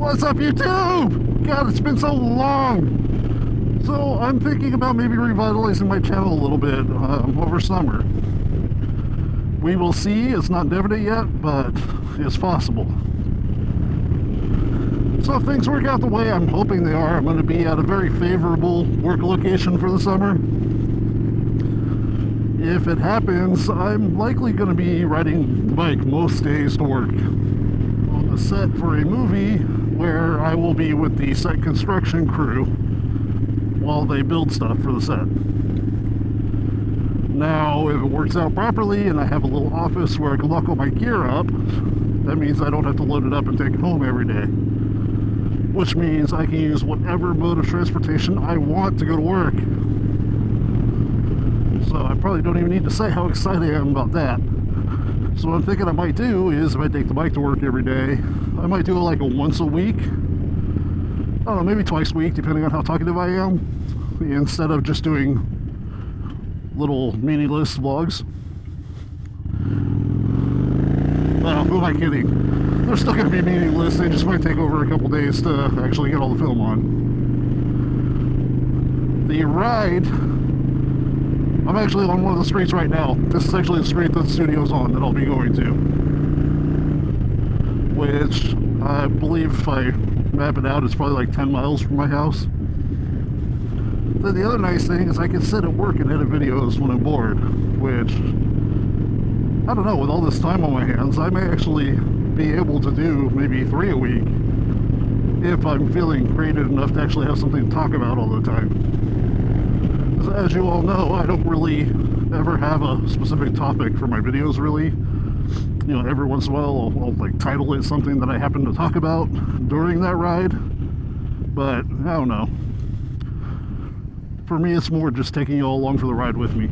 What's up, YouTube? God, it's been so long. So I'm thinking about maybe revitalizing my channel a little bit over summer. We will see. It's not definite yet, but it's possible. So if things work out the way I'm hoping they are, I'm going to be at a very favorable work location for the summer. If it happens, I'm likely going to be riding the bike most days to work on the set for a movie where I will be with the set construction crew while they build stuff for the set. Now, if it works out properly and I have a little office where I can lock all my gear up, that means I don't have to load it up and take it home every day. Which means I can use whatever mode of transportation I want to go to work. So I probably don't even need to say how excited I am about that. So what I'm thinking I might do is, if I take the bike to work every day, I might do it like a once a week. I don't know, maybe twice a week, depending on how talkative I am, instead of just doing little meaningless vlogs. Well, who am I kidding? They're still going to be meaningless. They just might take over a couple days to actually get all the film on. The ride, I'm actually on one of the streets right now. This is actually the street that the studio's on that I'll be going to, which I believe, if I map it out, it's probably like 10 miles from my house. Then the other nice thing is I can sit at work and edit videos when I'm bored, which, I don't know, with all this time on my hands, I may actually be able to do maybe 3 a week if I'm feeling creative enough to actually have something to talk about all the time. As you all know, I don't really ever have a specific topic for my videos, really. You know, every once in a while I'll like title it something that I happen to talk about during that ride, but I don't know. For me, it's more just taking you all along for the ride with me.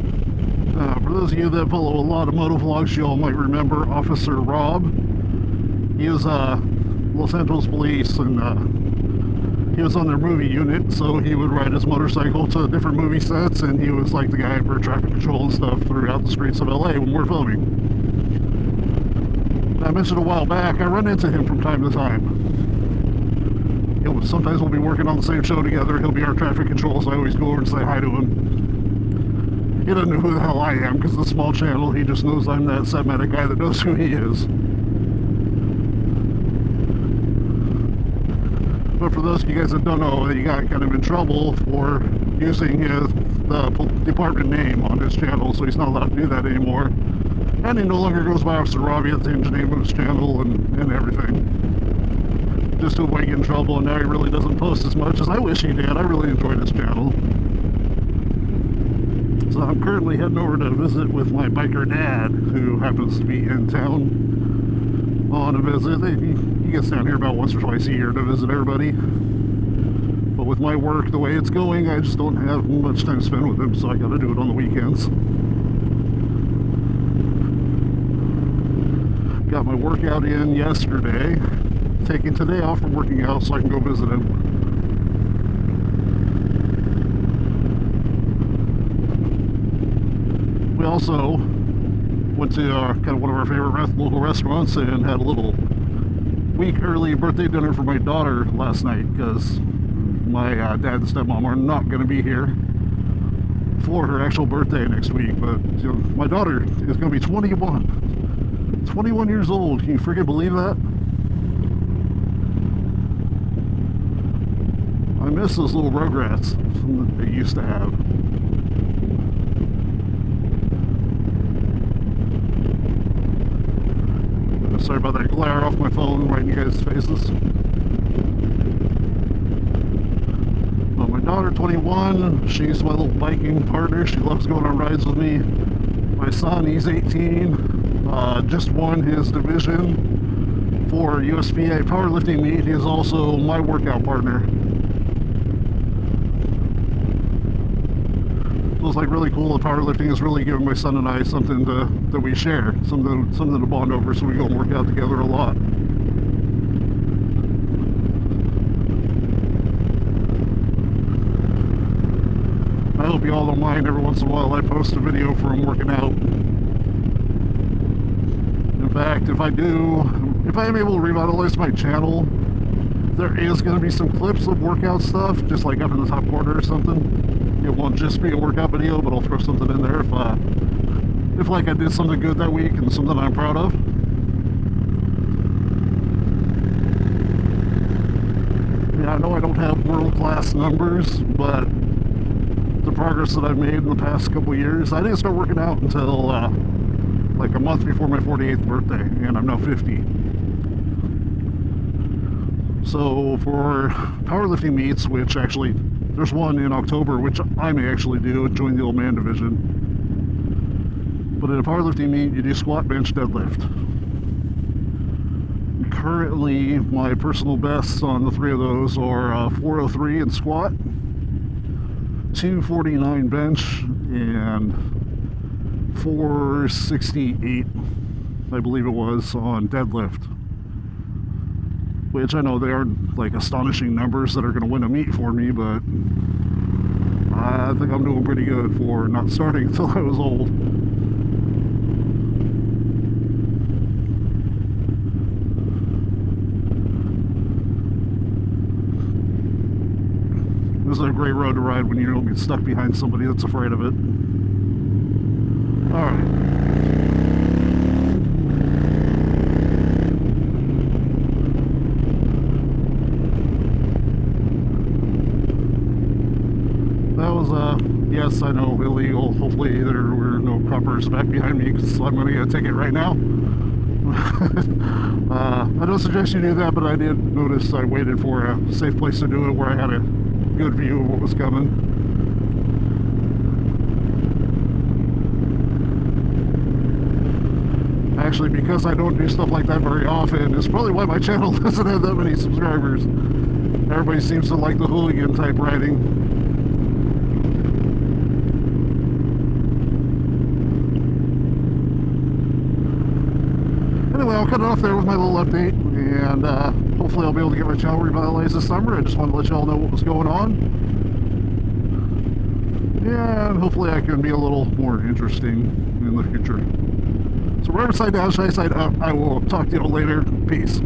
For those of you that follow a lot of motovlogs, you all might remember Officer Rob. He was Los Angeles Police, and he was on their movie unit, so he would ride his motorcycle to different movie sets, and he was like the guy for traffic control and stuff throughout the streets of LA when we're filming. I mentioned a while back, I run into him from time to time. Sometimes we'll be working on the same show together. He'll be our traffic control, so I always go over and say hi to him. He doesn't know who the hell I am because it's a small channel. He just knows I'm that set medic guy that knows who he is. But for those of you guys that don't know, he got kind of in trouble for using the department name on his channel, so he's not allowed to do that anymore. And he no longer goes by Officer Robbie. That's the name of his channel and everything, just to avoid getting in trouble. And now he really doesn't post as much as I wish he did. I really enjoyed his channel. So I'm currently heading over to visit with my biker dad, who happens to be in town on a visit. He gets down here about once or twice a year to visit everybody. But with my work the way it's going, I just don't have much time to spend with him, so I gotta do it on the weekends. Got my workout in yesterday. Taking today off from working out so I can go visit him. We also went to kind of one of our favorite local restaurants and had a little week early birthday dinner for my daughter last night, because my dad and stepmom are not going to be here for her actual birthday next week. But you know, my daughter is going to be 21 years old. Can you freaking believe that? I miss those little Rugrats that they used to have. Sorry about that glare off my phone right in you guys' faces. Well, my daughter, 21, she's my little biking partner. She loves going on rides with me. My son, he's 18, just won his division for USPA powerlifting meet. He is also my workout partner. It's like really cool. The powerlifting is really giving my son and I something that we share, something to bond over, so we go and work out together a lot. I hope you all don't mind every once in a while I post a video for him working out. In fact, if I am able to revitalize my channel, There is going to be some clips of workout stuff, just like up in the top corner or something. It won't just be a workout video, but I'll throw something in there if like I did something good that week and something I'm proud of. Yeah, I know I don't have world-class numbers, but the progress that I've made in the past couple years, I didn't start working out until like a month before my 48th birthday, and I'm now 50. So for powerlifting meets, which actually, there's one in October, which I may actually do, join the old man division. But in a powerlifting meet, you do squat, bench, deadlift. Currently, my personal bests on the three of those are 403 in squat, 249 bench, and 468, I believe it was, on deadlift. Which I know they aren't like astonishing numbers that are going to win a meet for me, but I think I'm doing pretty good for not starting until I was old. This is a great road to ride when you don't get stuck behind somebody that's afraid of it. Alright. That was, yes, I know, illegal. Hopefully there were no coppers back behind me, because I'm going to get a ticket right now. I don't suggest you do that, but I did notice I waited for a safe place to do it where I had a good view of what was coming. Actually, because I don't do stuff like that very often, it's probably why my channel doesn't have that many subscribers. Everybody seems to like the hooligan type riding. Anyway, I'll cut it off there with my little update, and hopefully I'll be able to get my channel revitalized this summer. I just wanted to let y'all know what was going on. Yeah, and hopefully I can be a little more interesting in the future. So right side down, side up. I will talk to you all later. Peace.